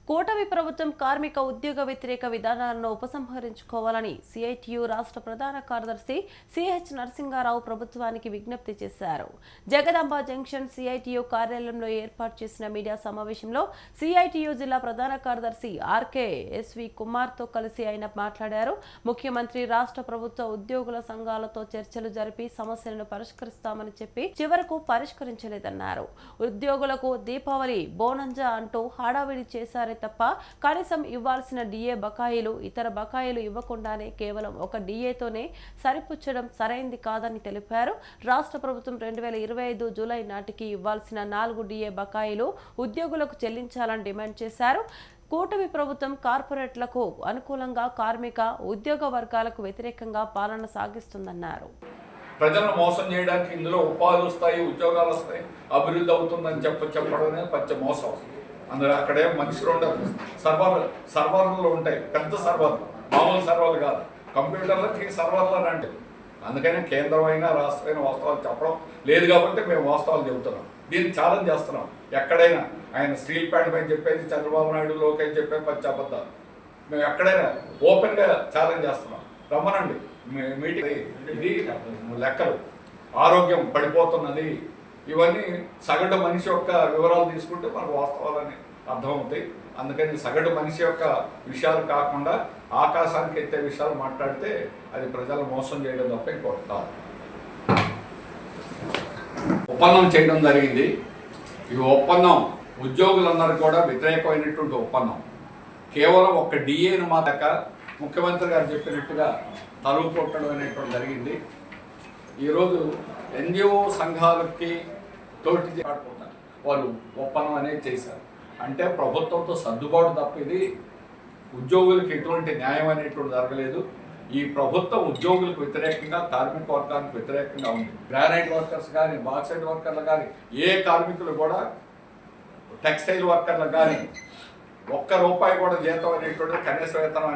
కూటమి ప్రభుత్వం కార్మిక ఉద్యోగ వ్యతిరేక విధానాలను ఉపసంహరించుకోవాలని సిఐటియు రాష్ట్ర ప్రధాన కార్యదర్శి సిహెచ్ నరసింగారావు ప్రభుత్వానికి విజ్ఞప్తి చేశారు. జగదాంబ జంక్షన్ సిఐటియు కార్యాలయంలో ఏర్పాటు చేసిన మీడియా సమావేశంలో సిఐటియు జిల్లా ప్రధాన కార్యదర్శి ఆర్కే ఎస్వి కుమార్తో కలిసి ఆయన మాట్లాడారు. ముఖ్యమంత్రి రాష్ట్ర ప్రభుత్వ ఉద్యోగుల సంఘాలతో చర్చలు జరిపి సమస్యలను పరిష్కరిస్తామని చెప్పి చివరకు పరిష్కరించలేదన్నారు. ఉద్యోగులకు దీపావళి బోనంజా అంటూ హడావిడి చేశారు తప్ప కనీసం ఇవ్వాల్సిన డిఏ బకాయిలు ఇతర బకాయిలు ఇవ్వకుండానే కేవలం ఒక డిఏతోనే సరిపుచ్చడం సరైంది కాదని తెలిపారు. రాష్ట్ర ప్రభుత్వం 2025 జూలై నాటికి ఇవ్వాల్సిన 4 డిఏ బకాయిలు ఉద్యోగులకు చెల్లించాలని డిమాండ్ చేశారు. కూటమి ప్రభుత్వం కార్పొరేట్లకు అనుకూలంగా కార్మిక ఉద్యోగ వర్గాలకు వ్యతిరేకంగా పాలన సాగిస్తుందన్నారు. ప్రజలను మోసం చేయడానికి ఇందులో ఉపాధి వస్తాయి, ఉద్యోగాలు వస్తాయి, అభివృద్ధి అవుతుందని చెప్పడమే పచ్చ మోసం. అందులో అక్కడే మనుషులు ఉండరు. సర్వర్లు ఉంటాయి, పెద్ద సర్వర్లు, మామూలు సర్వర్లు కాదు. కంప్యూటర్లకి సర్వర్లు అని అంటే అందుకనే కేంద్రమైన రాష్ట్రమైన వాస్తవాలు చెప్పడం లేదు కాబట్టి మేము వాస్తవాలు చెబుతున్నాం. దీన్ని ఛాలెంజ్ చేస్తున్నాం. ఎక్కడైనా ఆయన స్టీల్ ప్లాంట్ పైన చెప్పేది చంద్రబాబు నాయుడు లోకేష్ చెప్పే పచ్చి అబద్ధాలు మేము ఎక్కడైనా ఓపెన్గా ఛాలెంజ్ చేస్తున్నాం. రమ్మనండి మీటింగ్. ఇది లెక్కలు, ఆరోగ్యం పడిపోతున్నది, ఇవన్నీ సగటు మనిషి యొక్క వివరాలు తీసుకుంటే మనకు వాస్తవాలని అర్థమవుతాయి. అందుకని సగటు మనిషి యొక్క విషయాలు కాకుండా ఆకాశానికి ఎత్తే విషయాలు మాట్లాడితే అది ప్రజలు మోసం చేయడం తప్ప ఇంకోటి కాదు. ఒప్పందం చేయడం జరిగింది. ఈ ఒప్పందం ఉద్యోగులందరూ కూడా వ్యతిరేకమైనటువంటి ఒప్పందం. కేవలం ఒక డిఏను మాత్రక ముఖ్యమంత్రి గారు చెప్పినట్టుగా తలుపు కొట్టడం అనేటువంటి జరిగింది. ఈరోజు ఎన్జిఓ సంఘాలకి తోటి ఆడుకుంటారు, వాళ్ళు ఒప్పందం అనేది చేశారు. అంటే ప్రభుత్వంతో సర్దుబాటు తప్ప ఇది ఉద్యోగులకు ఎటువంటి న్యాయం అనేటువంటి జరగలేదు. ఈ ప్రభుత్వం ఉద్యోగులకు వ్యతిరేకంగా, కార్మిక వర్గానికి వ్యతిరేకంగా ఉంది. గ్రానైట్ వర్కర్స్ కానీ, బాక్సైట్ వర్కర్లు కానీ, ఏ కార్మికులు కూడా, టెక్స్టైల్ వర్కర్లు కానీ ఒక్క రూపాయి కూడా జీతం అనేటువంటి, కనీస వేతనం అనేటువంటి